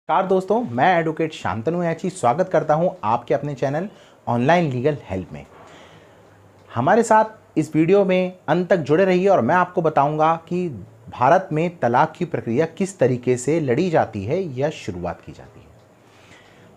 नमस्कार दोस्तों, मैं एडवोकेट शांतनु याची स्वागत करता हूं आपके अपने चैनल ऑनलाइन लीगल हेल्प में। हमारे साथ इस वीडियो में अंत तक जुड़े रहिए और मैं आपको बताऊंगा कि भारत में तलाक की प्रक्रिया किस तरीके से लड़ी जाती है या शुरुआत की जाती है।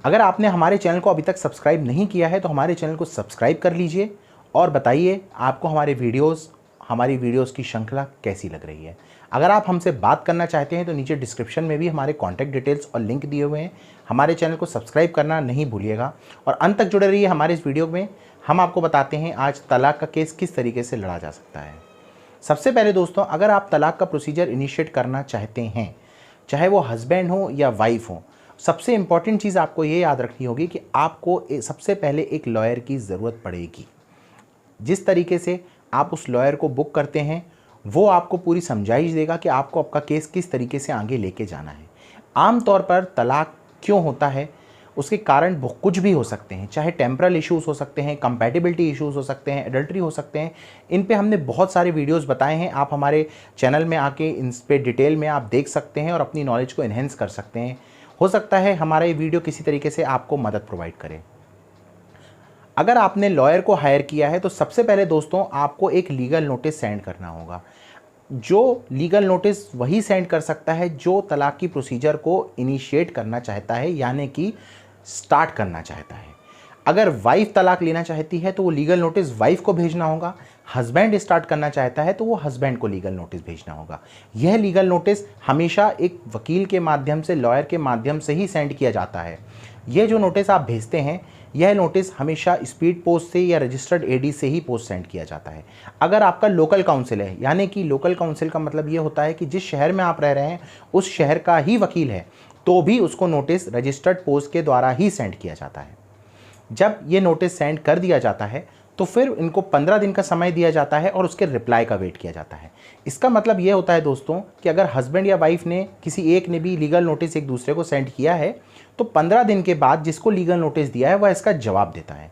अगर आपने हमारे चैनल को अभी तक सब्सक्राइब नहीं किया है तो हमारे चैनल को सब्सक्राइब कर लीजिए और बताइए आपको हमारी वीडियोस की श्रृंखला कैसी लग रही है। अगर आप हमसे बात करना चाहते हैं तो नीचे डिस्क्रिप्शन में भी हमारे कॉन्टैक्ट डिटेल्स और लिंक दिए हुए हैं। हमारे चैनल को सब्सक्राइब करना नहीं भूलिएगा और अंत तक जुड़े रहिए हमारे इस वीडियो में। हम आपको बताते हैं आज तलाक का केस किस तरीके से लड़ा जा सकता है। सबसे पहले दोस्तों, अगर आप तलाक का प्रोसीजर इनिशिएट करना चाहते हैं, चाहे वो हस्बैंड हो या वाइफ हो, सबसे इंपॉर्टेंट चीज़ आपको ये याद रखनी होगी कि आपको सबसे पहले एक लॉयर की ज़रूरत पड़ेगी। जिस तरीके से आप उस लॉयर को बुक करते हैं वो आपको पूरी समझाइश देगा कि आपको आपका केस किस तरीके से आगे लेके जाना है। आमतौर पर तलाक क्यों होता है, उसके कारण कुछ भी हो सकते हैं, चाहे टेम्परल इश्यूज़ हो सकते हैं, कंपैटिबिलिटी इश्यूज़ हो सकते हैं, एडल्ट्री हो सकते हैं। इन पे हमने बहुत सारे वीडियोस बताए हैं। आप हमारे चैनल में आके इन पे डिटेल में आप देख सकते हैं और अपनी नॉलेज को इन्हेंस कर सकते हैं। हो सकता है हमारा ये वीडियो किसी तरीके से आपको मदद प्रोवाइड करे। अगर आपने लॉयर को हायर किया है तो सबसे पहले दोस्तों आपको एक लीगल नोटिस सेंड करना होगा। जो लीगल नोटिस वही सेंड कर सकता है जो तलाक की प्रोसीजर को इनिशिएट करना चाहता है, यानी कि स्टार्ट करना चाहता है। अगर वाइफ तलाक लेना चाहती है तो वो लीगल नोटिस वाइफ को भेजना होगा। हस्बैंड स्टार्ट करना चाहता है तो वो हस्बैंड को लीगल नोटिस भेजना होगा। यह लीगल नोटिस हमेशा एक वकील के माध्यम से, लॉयर के माध्यम से ही सेंड किया जाता है। यह जो नोटिस आप भेजते हैं, यह नोटिस हमेशा स्पीड पोस्ट से या रजिस्टर्ड एडी से ही पोस्ट सेंड किया जाता है। अगर आपका लोकल काउंसिल है, यानी कि लोकल काउंसिल का मतलब ये होता है कि जिस शहर में आप रह रहे हैं उस शहर का ही वकील है, तो भी उसको नोटिस रजिस्टर्ड पोस्ट के द्वारा ही सेंड किया जाता है। जब ये नोटिस सेंड कर दिया जाता है तो फिर इनको 15 दिन का समय दिया जाता है और उसके रिप्लाई का वेट किया जाता है। इसका मतलब ये होता है दोस्तों कि अगर हस्बैंड या वाइफ ने किसी एक ने भी लीगल नोटिस एक दूसरे को सेंड किया है तो 15 दिन के बाद जिसको लीगल नोटिस दिया है वह इसका जवाब देता है।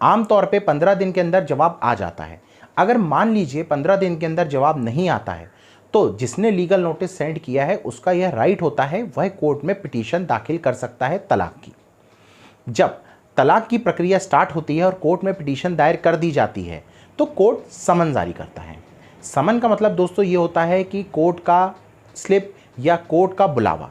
आमतौर पे 15 दिन के अंदर जवाब आ जाता है। अगर मान लीजिए 15 दिन के अंदर जवाब नहीं आता है तो जिसने लीगल नोटिस सेंड किया है उसका यह राइट होता है, वह कोर्ट में पिटीशन दाखिल कर सकता है तलाक की। जब तलाक की प्रक्रिया स्टार्ट होती है और कोर्ट में पिटीशन दायर कर दी जाती है तो कोर्ट समन जारी करता है। समन का मतलब दोस्तों ये होता है कि कोर्ट का स्लिप या कोर्ट का बुलावा।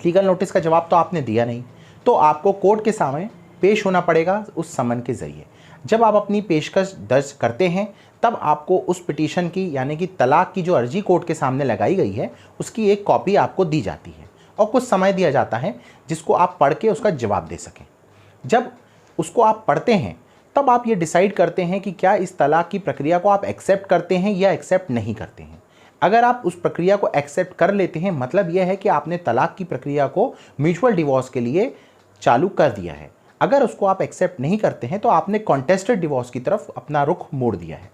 लीगल नोटिस का जवाब तो आपने दिया नहीं, तो आपको कोर्ट के सामने पेश होना पड़ेगा उस समन के ज़रिए। जब आप अपनी पेशकश दर्ज करते हैं तब आपको उस पिटीशन की, यानी कि तलाक की जो अर्जी कोर्ट के सामने लगाई गई है, उसकी एक कॉपी आपको दी जाती है और कुछ समय दिया जाता है जिसको आप पढ़ के उसका जवाब दे सकें। जब उसको आप पढ़ते हैं तब आप ये डिसाइड करते हैं कि क्या इस तलाक की प्रक्रिया को आप एक्सेप्ट करते हैं या एक्सेप्ट नहीं करते हैं। अगर आप उस प्रक्रिया को एक्सेप्ट कर लेते हैं, मतलब यह है कि आपने तलाक की प्रक्रिया को म्यूचुअल डिवोर्स के लिए चालू कर दिया है। अगर उसको आप एक्सेप्ट नहीं करते हैं तो आपने कॉन्टेस्टेड डिवोर्स की तरफ अपना रुख मोड़ दिया है।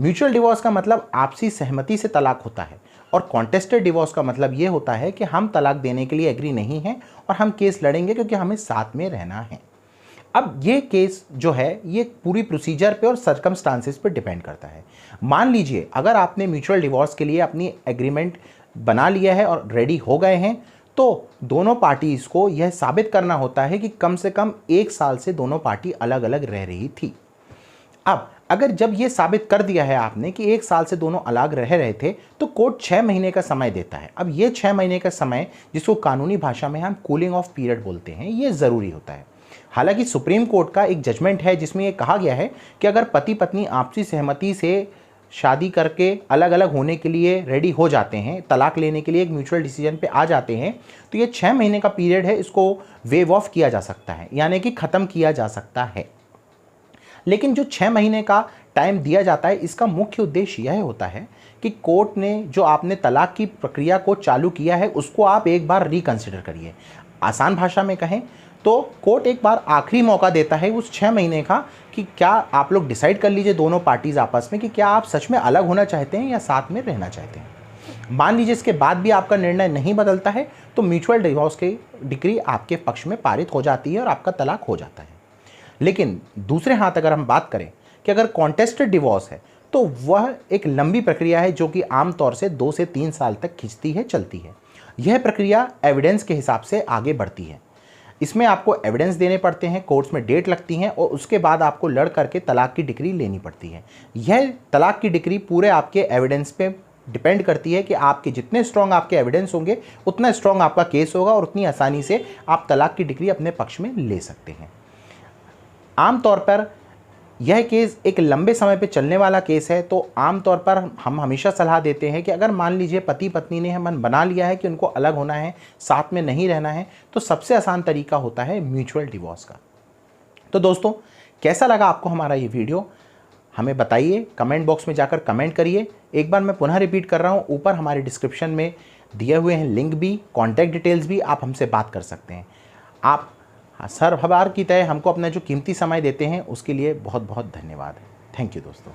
म्यूचुअल डिवोर्स का मतलब आपसी सहमति से तलाक होता है और कॉन्टेस्टेड डिवोर्स का मतलब यह होता है कि हम तलाक देने के लिए एग्री नहीं हैं और हम केस लड़ेंगे क्योंकि हमें साथ में रहना है। अब ये केस जो है ये पूरी प्रोसीजर पे और सर्कमस्टांसेस पे डिपेंड करता है। मान लीजिए अगर आपने म्यूचुअल डिवोर्स के लिए अपनी एग्रीमेंट बना लिया है और रेडी हो गए हैं तो दोनों पार्टीज को यह साबित करना होता है कि कम से कम 1 साल से दोनों पार्टी अलग अलग रह रही थी। अब अगर जब ये साबित कर दिया है आपने कि 1 साल से दोनों अलग रह रहे थे तो कोर्ट 6 महीने का समय देता है। अब ये 6 महीने का समय, जिसको कानूनी भाषा में हम कूलिंग ऑफ पीरियड बोलते हैं, ये ज़रूरी होता है। हालांकि सुप्रीम कोर्ट का एक जजमेंट है जिसमें यह कहा गया है कि अगर पति पत्नी आपसी सहमति से शादी करके अलग अलग होने के लिए रेडी हो जाते हैं, तलाक लेने के लिए एक म्यूचुअल डिसीजन पे आ जाते हैं, तो ये 6 महीने का पीरियड है, इसको वेव ऑफ किया जा सकता है, यानी कि ख़त्म किया जा सकता है। लेकिन जो 6 महीने का टाइम दिया जाता है, इसका मुख्य उद्देश्य यह होता है कि कोर्ट ने जो आपने तलाक की प्रक्रिया को चालू किया है उसको आप एक बार रिकंसिडर करिए। आसान भाषा में कहें तो कोर्ट एक बार आखिरी मौका देता है उस 6 महीने का कि क्या आप लोग डिसाइड कर लीजिए दोनों पार्टीज आपस में कि क्या आप सच में अलग होना चाहते हैं या साथ में रहना चाहते हैं। मान लीजिए इसके बाद भी आपका निर्णय नहीं बदलता है तो म्यूचुअल डिवोर्स की डिक्री आपके पक्ष में पारित हो जाती है और आपका तलाक हो जाता है। लेकिन दूसरे हाथ अगर हम बात करें कि अगर कॉन्टेस्टेड डिवोर्स है तो वह एक लंबी प्रक्रिया है जो कि आमतौर से 2 से 3 साल तक खिंचती है, चलती है। यह प्रक्रिया एविडेंस के हिसाब से आगे बढ़ती है। इसमें आपको एविडेंस देने पड़ते हैं, कोर्ट्स में डेट लगती हैं और उसके बाद आपको लड़ करके तलाक की डिक्री लेनी पड़ती है। यह तलाक की डिक्री पूरे आपके एविडेंस पे डिपेंड करती है कि आपके जितने स्ट्रॉन्ग आपके एविडेंस होंगे उतना स्ट्रॉन्ग आपका केस होगा और उतनी आसानी से आप तलाक की डिक्री अपने पक्ष में ले सकते हैं। आमतौर पर यह केस एक लंबे समय पे चलने वाला केस है, तो आमतौर पर हम हमेशा सलाह देते हैं कि अगर मान लीजिए पति पत्नी ने मन बना लिया है कि उनको अलग होना है, साथ में नहीं रहना है, तो सबसे आसान तरीका होता है म्यूचुअल डिवोर्स का। तो दोस्तों, कैसा लगा आपको हमारा ये वीडियो, हमें बताइए, कमेंट बॉक्स में जाकर कमेंट करिए। एक बार मैं पुनः रिपीट कर रहा हूँ, ऊपर हमारे डिस्क्रिप्शन में दिए हुए हैं लिंक भी, कॉन्टैक्ट डिटेल्स भी, आप हमसे बात कर सकते हैं। आप हर बार की तरह हमको अपना जो कीमती समय देते हैं उसके लिए बहुत बहुत धन्यवाद। थैंक यू दोस्तों।